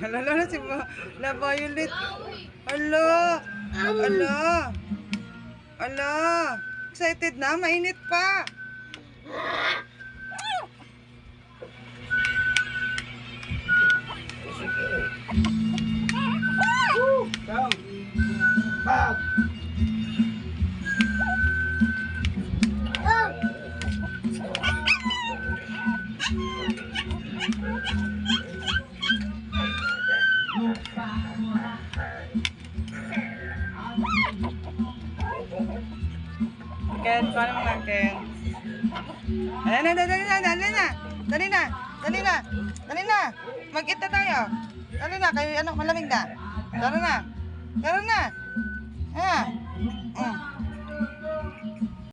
Hala, si La Violet. Hala. Hala. Hala. Excited na, mainit pa. Ken, paano mga Ken? Dali na. Dali na. Mag-eat na tayo. Dali na, kayo malamig na. Dali na. Ah.